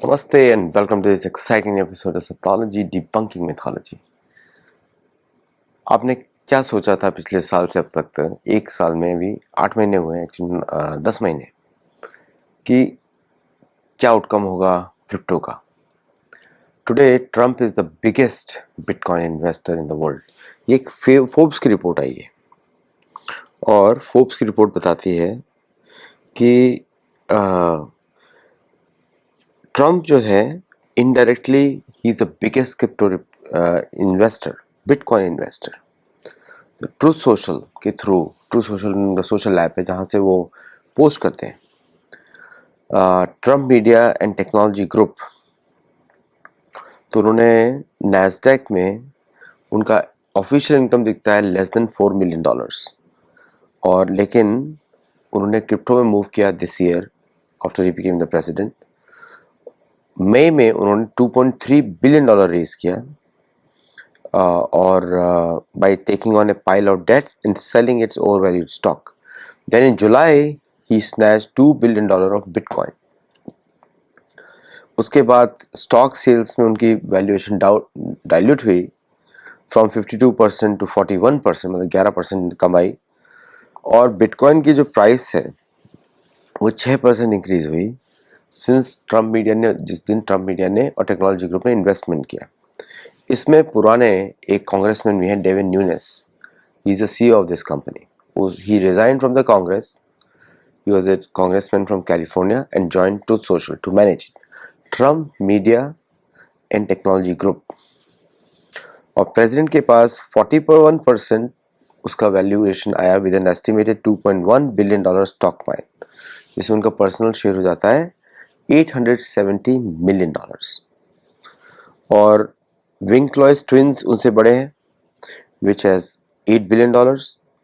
Namaste and welcome to this exciting episode of Sathology Debunking Mythology। आपने क्या सोचा था पिछले साल से अब तक, एक साल में भी 8 महीने हुए एक्चुअली 10 महीने, कि क्या आउटकम होगा क्रिप्टो का। Today Trump is the biggest bitcoin investor in the world. ये एक फोर्ब्स की रिपोर्ट आई है और फोर्ब्स की रिपोर्ट बताती है कि ट्रम्प जो है इनडायरेक्टली ही is the biggest crypto investor, bitcoin investor. Truth Social के through, Truth Social social app है जहाँ से वो पोस्ट करते हैं। Trump Media and Technology Group, तो उन्होंने नैस्डैक में उनका ऑफिशियल इनकम दिखता है लेस देन $4 मिलियन, और लेकिन उन्होंने क्रिप्टो में मूव किया this year after he became the president. मई में उन्होंने $2.3 बिलियन रेज किया और by taking on a pile of debt and selling its overvalued stock. Then in July he snatched $2 billion of Bitcoin. उसके बाद stock sales में उनकी valuation dilute हुई फ्रॉम 52% to 41%, मतलब 11% कमाई, और बिटकॉइन की जो प्राइस है वो 6% इंक्रीज हुई सिंस ट्रम्प मीडिया ने, जिस दिन ट्रम्प मीडिया ने और टेक्नोलॉजी ग्रुप ने इन्वेस्टमेंट किया। इसमें पुराने एक कांग्रेसमैन भी हैं, Devin Nunes. He is the CEO of this company. He resigned from the Congress. He was a congressman from California and joined Truth Social to manage Trump Media and Technology Group. और president के पास 41% उसका valuation आया with an estimated $2.1 billion stock point, जिसमें उनका personal share हो जाता है $870 मिलियन। और विंकलॉयस ट्विंस उनसे बड़े हैं, विच हैज़ $8 बिलियन,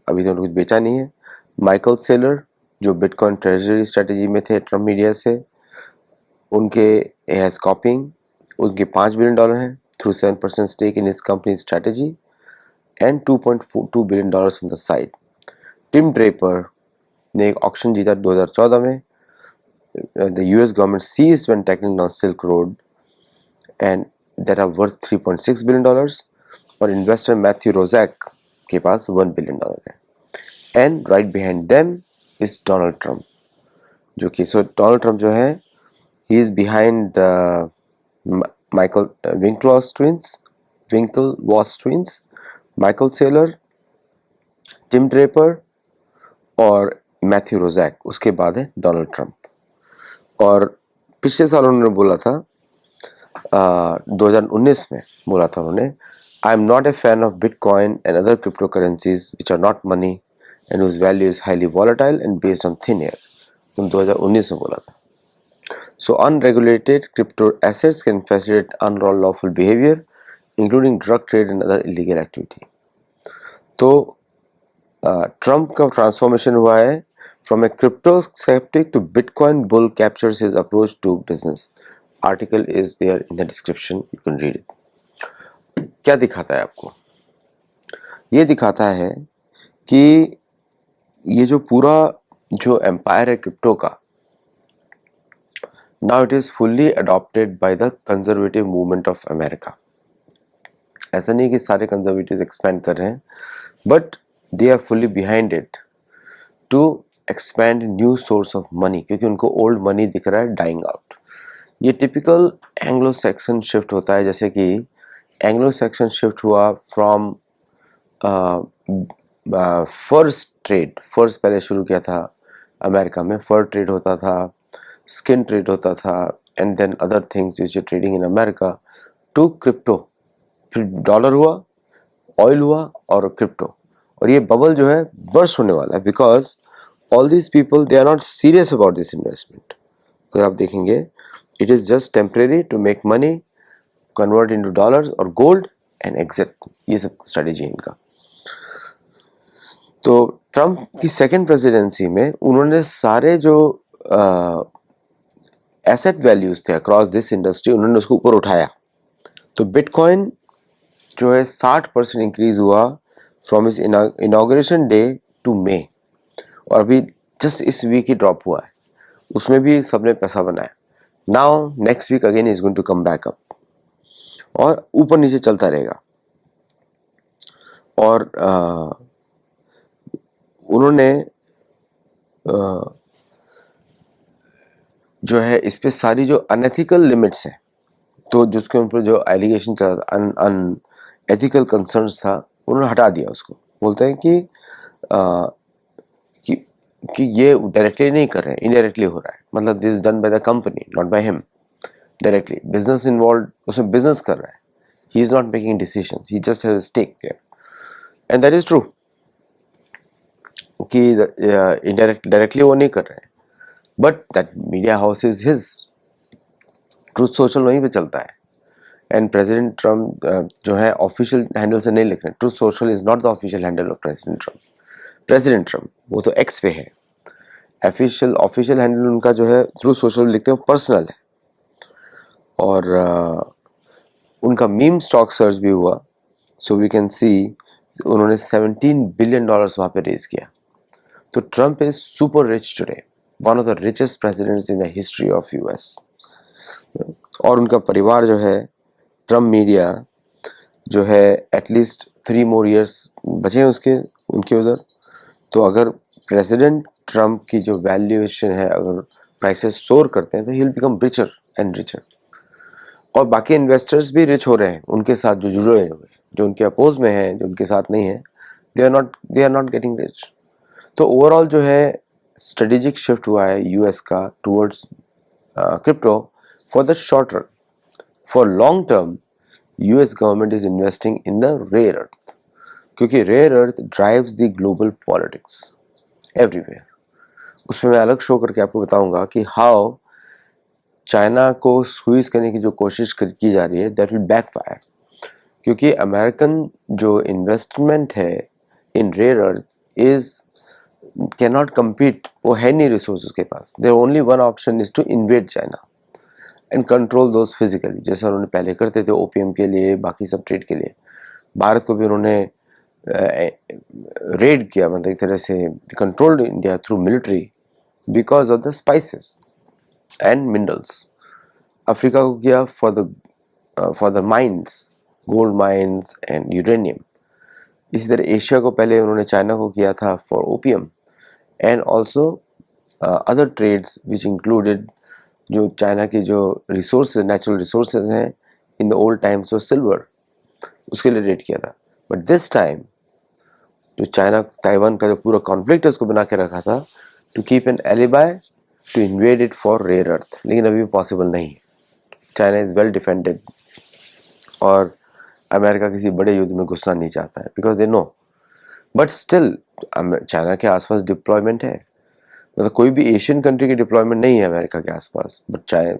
अभी तो कुछ बेचा नहीं है। माइकल सेलर जो बिटकॉइन ट्रेजरी स्ट्रेटेजी में थे ट्रम्प मीडिया से, उनके हैज़ कॉपिंग, उनके $5 बिलियन हैं through 7% stake in his company Strategy and $2.2 billion on the side. Tim Draper ने एक ऑक्शन जीता 2014 में। The US government seized when tackling on Silk Road and that are worth $3.6 billion, और investor Matthew Roszak के पास $1 billion है। And right behind them is Donald Trump, जो कि डोनाल्ड ट्रम्प जो है he is behind Michael Winklevoss twins, Michael seller, Tim Draper और Matthew रोजैक। उसके बाद है डोनाल्ड ट्रम्प। और पिछले साल उन्होंने बोला था 2019 में बोला था उन्होंने, I am not a fan of bitcoin and other crypto currencies which are not money and whose value is highly volatile and based on thin air. 2019 में बोला था। So unregulated crypto assets can facilitate unlawful behaviour including drug trade and other illegal activity. तो Trump का transformation हुआ है from a crypto sceptic to bitcoin bull, captures his approach to business. Article is there in the description, you can read it. क्या दिखाता है आपको? ये दिखाता है कि ये जो पूरा जो एम्पायर है क्रिप्टो का, now it is fully adopted by the conservative movement of America. ऐसा नहीं कि सारे कंजर्वेटिव एक्सपैंड कर रहे हैं, but they are fully behind it to expand new source of money, क्योंकि उनको ओल्ड मनी दिख रहा है डाइंग आउट। ये टिपिकल एंग्लो सेक्शन शिफ्ट होता है, जैसे कि एंग्लो सेक्शन शिफ्ट हुआ फ्रॉम फर्स्ट ट्रेड। फर्स्ट पहले शुरू किया था अमेरिका में, फर ट्रेड होता था, स्किन ट्रेड होता था, and then other things which are trading in America, to crypto. फिर डॉलर हुआ, ऑयल हुआ और क्रिप्टो। और ये बबल जो है बर्स्ट होने वाला है, because all these people they are not serious about this investment. अगर आप देखेंगे, it is just temporary to make money, convert into dollars or gold and exit। ये सब स्ट्रेटेजी है इनका। तो ट्रम्प की सेकेंड प्रेसिडेंसी में उन्होंने सारे जो एसेट वैल्यूज थे अक्रॉस दिस इंडस्ट्री, उन्होंने उसको ऊपर उठाया। तो बिटकॉइन जो है 60% इंक्रीज हुआ फ्रॉम इस इनॉग्रेशन डे टू मे, और अभी जस्ट इस वीक ही ड्रॉप हुआ है। उसमें भी सबने पैसा बनाया। Now next week again is going to come back up और ऊपर नीचे चलता रहेगा। और उन्होंने जो है इस पे सारी जो अनएथिकल लिमिट्स हैं, तो जिसके ऊपर जो एलिगेशन था, अनएथिकल कंसर्न्स था, उन्होंने हटा दिया उसको। बोलते हैं आ, कि कि ये डायरेक्टली नहीं कर रहे हैं, इनडायरेक्टली हो रहा है, मतलब this done by the company not by him directly. Business involve, उसमें बिजनेस कर रहा है, he is not making decisions, he just has a stake there, and that is true कि इनडायरेक्ट डायरेक्टली वो नहीं कर रहे हैं, but that media house is his, Truth Social वहीं पे चलता है। एंड प्रेसिडेंट ट्रम्प जो है ऑफिशियल हैंडल से नहीं लिख रहे हैं, truth social is not the official handle of president Trump. President Trump वो तो एक्स पे है, ऑफिशियल हैंडल उनका जो है ट्रूथ सोशल लिखते हैं, पर्सनल है। और उनका मीम स्टॉक सर्च भी हुआ, सो वी कैन सी उन्होंने $17 बिलियन वहाँ पे रेज किया। तो Trump is super rich today, one of the richest presidents in the history of US. और उनका परिवार जो है, ट्रम्प मीडिया जो है, एटलीस्ट 3 more years बचे हैं उसके, उनके उधर। तो अगर प्रेसिडेंट ट्रम्प की जो वैल्यूएशन है, अगर प्राइसेस सोर करते हैं, तो he will become richer and richer. और बाकी इन्वेस्टर्स भी रिच हो रहे हैं उनके साथ, जो जुड़े हुए, जो उनके अपोज में हैं, जो उनके साथ नहीं है, they are not getting rich. तो ओवरऑल जो है स्ट्रेटेजिक शिफ्ट हुआ है यूएस का towards crypto for the short run. For long term US government is investing in the rare earth, क्योंकि rare earth drives the global politics everywhere. उसमें मैं अलग शो करके आपको बताऊंगा कि हाउ चाइना को स्क्वीज करने की जो कोशिश की जा रही है, दैट विल बैकफायर। क्योंकि अमेरिकन जो इन्वेस्टमेंट है in rare earth is can not compete, वो है नहीं रिसोर्सेज के पास। There only one option is to invade China and control those physically, जैसे उन्होंने पहले करते थे ओपीएम के लिए, बाकी सब ट्रेड के लिए। भारत को भी उन्होंने रेड किया, मतलब एक तरह से controlled India through military because of the spices and minerals. Africa को किया for the mines, gold mines and uranium. इसी तरह एशिया को पहले उन्होंने चाइना को किया था for opium and also other trades which included जो चाइना की जो रिसोर्सेज, नेचुरल रिसोर्सेज हैं इन द ओल्ड टाइम्स, वो सिल्वर, उसके लिए रेड किया था। बट दिस टाइम जो चाइना ताइवान का जो पूरा कॉन्फ्लिक्ट है उसको बना के रखा था to keep an alibi to invade it for rare earth, लेकिन अभी पॉसिबल नहीं है। चाइना इज़ वेल डिफेंडेड और अमेरिका किसी बड़े युद्ध में घुसना नहीं चाहता है because they know. But still China के आसपास डिप्लॉयमेंट है, मतलब कोई भी एशियन कंट्री की डिप्लॉयमेंट नहीं है अमेरिका के आसपास, बट चाहे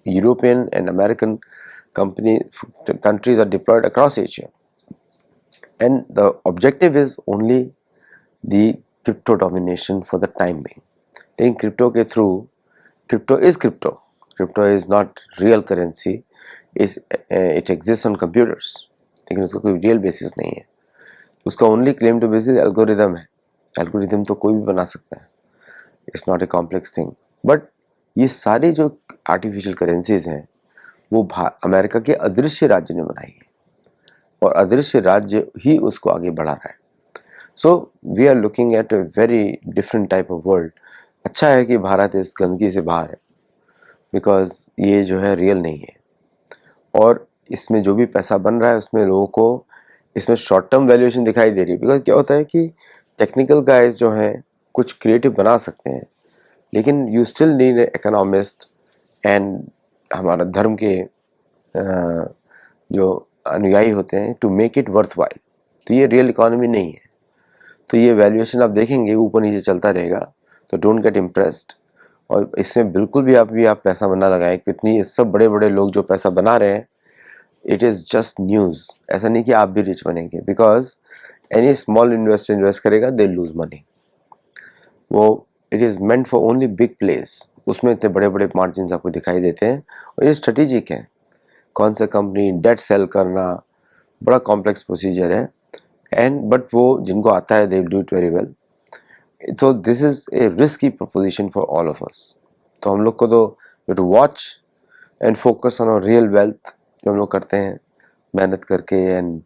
European and American countries are deployed across Asia, and the objective is only the crypto domination for the time being. लेकिन क्रिप्टो के through, crypto is not real currency, it exist on computers, लेकिन उसका कोई real basis नहीं है। उसका only claim to basis algorithm है। Algorithm तो कोई भी बना सकता है, it's not a complex thing. But ये सारी जो आर्टिफिशियल करेंसीज हैं वो अमेरिका के अदृश्य राज्य ने बनाई है, और अदृश्य राज्य ही उसको आगे बढ़ा रहा है। So we are looking at a very different type of world. अच्छा है कि भारत इस गंदगी से बाहर है, बिकॉज ये जो है रियल नहीं है, और इसमें जो भी पैसा बन रहा है उसमें लोगों को इसमें शॉर्ट टर्म वैल्यूएशन दिखाई दे रही है। बिकॉज क्या होता है कि टेक्निकल गाइज जो हैं कुछ क्रिएटिव बना सकते हैं, लेकिन you still need economist and हमारा धर्म के जो अनुयायी होते हैं to make it worthwhile. तो ये रियल इकोनॉमी नहीं है। तो ये वैल्यूएशन आप देखेंगे ऊपर नीचे चलता रहेगा, तो डोंट गेट इम्प्रेस्ड। और इसमें बिल्कुल भी आप पैसा बना लगाएं। कितनी ये सब बड़े बड़े लोग जो पैसा बना रहे हैं, इट इज़ जस्ट न्यूज़। ऐसा नहीं कि आप भी रिच बनेंगे, because any small investor invest करेगा, दे लूज मनी। वो it is meant for only big place, उसमें इतने बड़े बड़े मार्जिन आपको दिखाई देते हैं, और ये स्ट्रेटेजिक है। कौन सा कंपनी डेट सेल करना बड़ा कॉम्प्लेक्स प्रोसीजर है, एंड बट वो जिनको आता है they do it very well. तो this is a risky proposition for all of us. तो हम लोग को तो to watch and focus on real wealth जो हम लोग करते हैं मेहनत करके and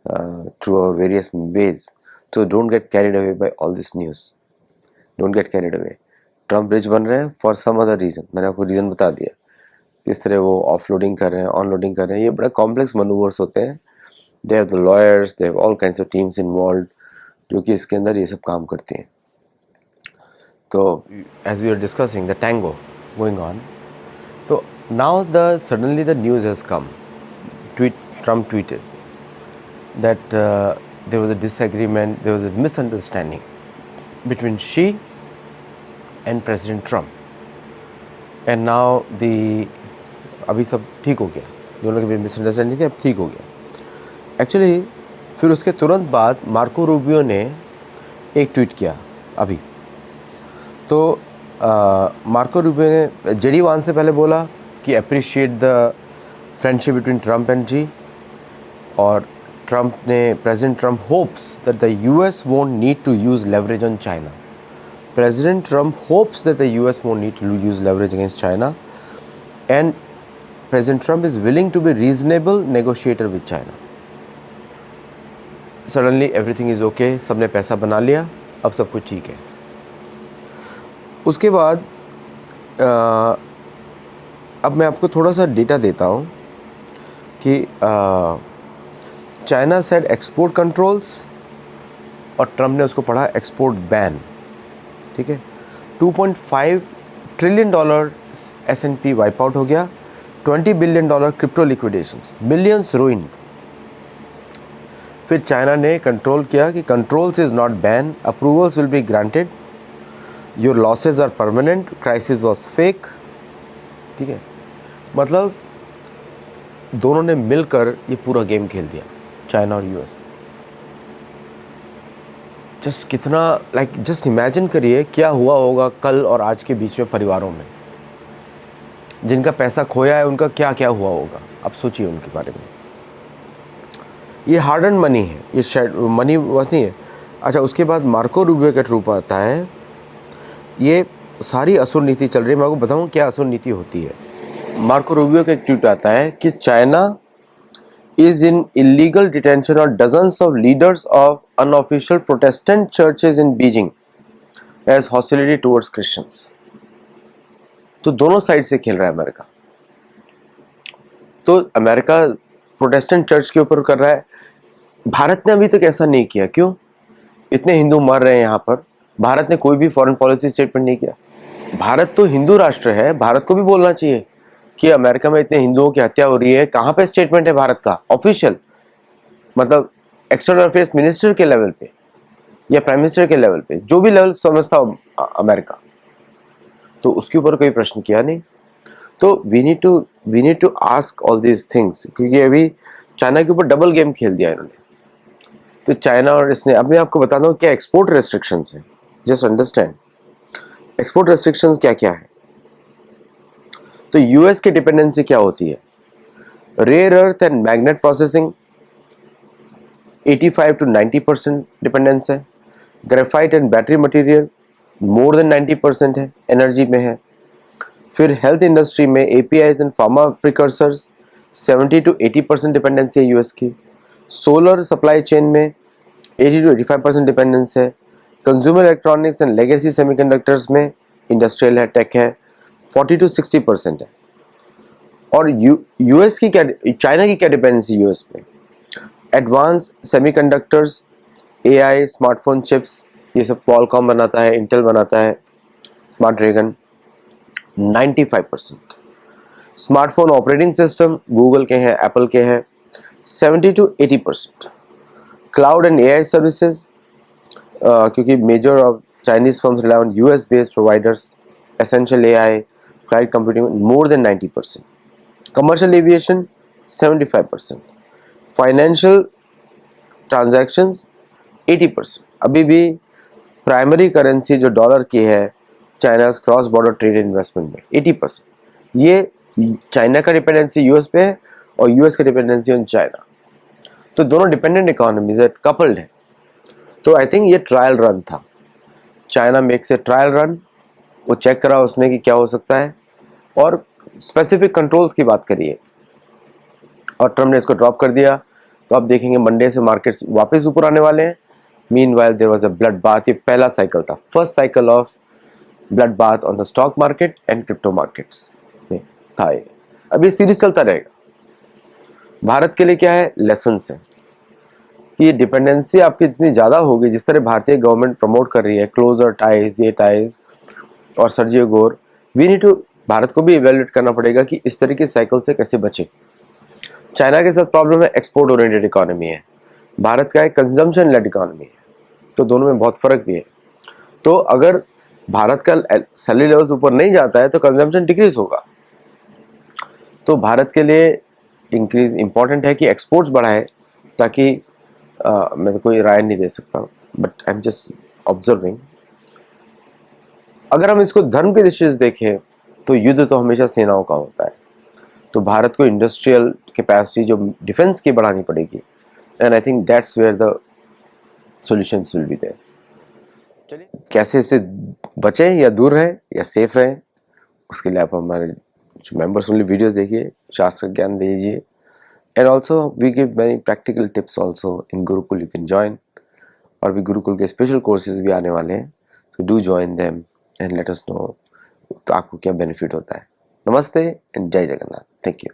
through our various ways. So don't get carried away by all this news. Don't get carried away. Trump rich बन रहे हैं फॉर सम अदर रीज़न. मैंने आपको रीज़न बता दिया किस तरह वो ऑफलोडिंग कर रहे हैं, ऑनलोडिंग कर रहे हैं. ये बड़ा कॉम्प्लेक्स मनूवर्स होते हैं. They have the lawyers, they have all kinds of teams involve जो कि इसके अंदर ये सब काम करती हैं. तो as we are discussing the tango going on, तो now the suddenly the news has come. Trump tweeted that there was a disagreement, there was a misunderstanding between Xi and President Trump. And now अभी सब ठीक हो गया. दोनों के बीच misunderstanding थी, अब ठीक हो गया. एक्चुअली फिर उसके तुरंत बाद मार्को रूबियो ने एक ट्वीट किया अभी. तो मार्को रूबियो ने जेडी वान से पहले बोला कि appreciate the friendship between Trump and Xi. और President Trump hopes that the US won't need to use leverage on China. President Trump hopes that the US won't need to use leverage against China, and President Trump is willing to be reasonable negotiator with China. Suddenly everything is okay, सबने पैसा बना लिया, अब सब कुछ ठीक है. उसके बाद अब मैं आपको थोड़ा सा डेटा देता हूँ कि चाइना सेड एक्सपोर्ट कंट्रोल्स और ट्रम्प ने उसको पढ़ा एक्सपोर्ट बैन. ठीक है. $2.5 ट्रिलियन S&P वाइप आउट हो गया. $20 billion crypto liquidations, millions ruined. फिर चाइना ने कंट्रोल किया कि controls is not ban, approvals will be granted, your losses are permanent, crisis was fake. ठीक है. मतलब दोनों ने मिलकर ये पूरा गेम खेल दिया, चाइना और यूएस. जस्ट कितना जस्ट इमेजिन करिए क्या हुआ होगा कल और आज के बीच में परिवारों में. जिनका पैसा खोया है उनका क्या क्या हुआ होगा, अब सोचिए उनके बारे में. ये हार्ड एंड मनी है, ये मनी नहीं है. अच्छा, उसके बाद मार्को रूबियो का ट्रूप आता है. ये सारी असुर नीति चल रही है. मैं आपको बताऊँ क्या असुर नीति होती है. मार्को रूबियो का एक ट्वीट आता है कि China is in illegal detention of dozens of leaders of unofficial Protestant churches in Beijing as hostility towards Christians. तो दोनों साइड से खेल रहा है अमेरिका. तो अमेरिका प्रोटेस्टेंट चर्च के ऊपर कर रहा है. भारत ने अभी तक ऐसा नहीं किया. क्यों? इतने हिंदू मर रहे हैं यहाँ पर. भारत ने कोई भी फॉरेन पॉलिसी स्टेटमेंट नहीं किया. भारत तो हिंदू राष्ट्र है, भारत को भी बोलना चाहिए कि अमेरिका में इतने हिंदुओं की हत्या हो रही है. कहाँ पे स्टेटमेंट है भारत का ऑफिशियल, मतलब एक्सटर्नल अफेयर्स मिनिस्टर के लेवल पे या प्राइम मिनिस्टर के लेवल पे, जो भी लेवल समझता हो अमेरिका, तो उसके ऊपर कोई प्रश्न किया नहीं. तो we need to ask all these things, क्योंकि अभी चाइना के ऊपर डबल गेम खेल दिया इन्होंने. तो चाइना और इसने, अब मैं आपको बताता हूँ क्या एक्सपोर्ट रेस्ट्रिक्शंस हैं. जस्ट अंडरस्टैंड एक्सपोर्ट रेस्ट्रिक्शंस क्या क्या है. तो यूएस की डिपेंडेंसी क्या होती है. Rare earth and magnet processing 85 to 90% dependence है. Graphite and battery material more than 90% है, एनर्जी में है. फिर हेल्थ इंडस्ट्री में APIs and pharma precursors 70 to 80% dependency है यूएस की. सोलर सप्लाई चेन में 80 to 85% डिपेंडेंस है. Consumer electronics and legacy semiconductors में इंडस्ट्रियल है, टेक है, 40 to 60% है. और यूएस की क्या, चाइना की क्या डिपेंडेंसी यूएस पे. Advance semiconductors, AI, smartphone chips, ये सब क्वालकॉम बनाता है, इंटेल बनाता है. Smart dragon 95%. Smartphone operating system Google के हैं, एप्पल के हैं, 70 to 80%. Cloud and AI services, क्योंकि major of Chinese firms rely on US based providers, essential AI, cloud computing more than 90%. Commercial aviation 75%. Financial transactions 80%. अभी भी primary currency जो dollar की है China's cross border trade investment में 80%. ये China का dependency US पे है और यूएस का डिपेंडेंसी ऑन चाइना. तो दोनों डिपेंडेंट इकोनॉमीज है, कपल्ड है. तो आई थिंक ये ट्रायल रन था. China makes a trial run, वो चेक करा उसने कि क्या हो सकता है. और स्पेसिफिक कंट्रोल्स की बात करिए और ट्रम्प ने इसको ड्रॉप कर दिया, तो आप देखेंगे मंडे से मार्केट्स वापस ऊपर आने वाले हैं। Meanwhile there was a blood bath, ये पहला साइकिल था, first cycle of blood bath on the stock market and crypto markets में था ये। अब ये सीरीज चलता रहेगा। भारत के लिए क्या है, लेसन्स है कि ये डिपेंडेंसी आपकी जितनी ज़्यादा होगी, जिस तरह भारतीय गवर्नमेंट प्रमोट कर रही है क्लोजर टाइज, ये टाइज और Sergio Gor, we need to, Bharat को भी इवेल्युएट करना पड़ेगा कि इस तरह के साइकिल से कैसे बचे। चाइना के साथ प्रॉब्लम है, एक्सपोर्ट ओरिएंटेड इकोनॉमी है, भारत का एक कंजम्पशन लेड इकोनॉमी है, तो दोनों में बहुत फर्क भी है। तो अगर भारत का सैलरी लेवल्स ऊपर नहीं जाता है तो कंजम्पशन डिक्रीज होगा। तो भारत के लिए इंक्रीज इंपॉर्टेंट है कि एक्सपोर्ट्स बढ़ाए, ताकि मैं तो कोई राय नहीं दे सकता, but I am just observing. अगर हम इसको धर्म की दृष्टि से देखें तो युद्ध तो हमेशा सेनाओं का होता है, तो भारत को इंडस्ट्रियल कैपेसिटी जो डिफेंस की बढ़ानी पड़ेगी, and I think that's where the solutions will be there. चलिए, कैसे इससे बचें या दूर रहें या सेफ रहें, उसके लिए आप हमारे जो मेंबर्स ओनली वीडियोस देखिए, शास्त्र ज्ञान दीजिए, and also we give many practical tips also in Gurukul, you can join. और भी गुरुकुल के स्पेशल कोर्सेज भी आने वाले हैं, तो do join them and let us know तो आपको क्या बेनिफिट होता है। नमस्ते एंड जय जगन्नाथ, थैंक यू।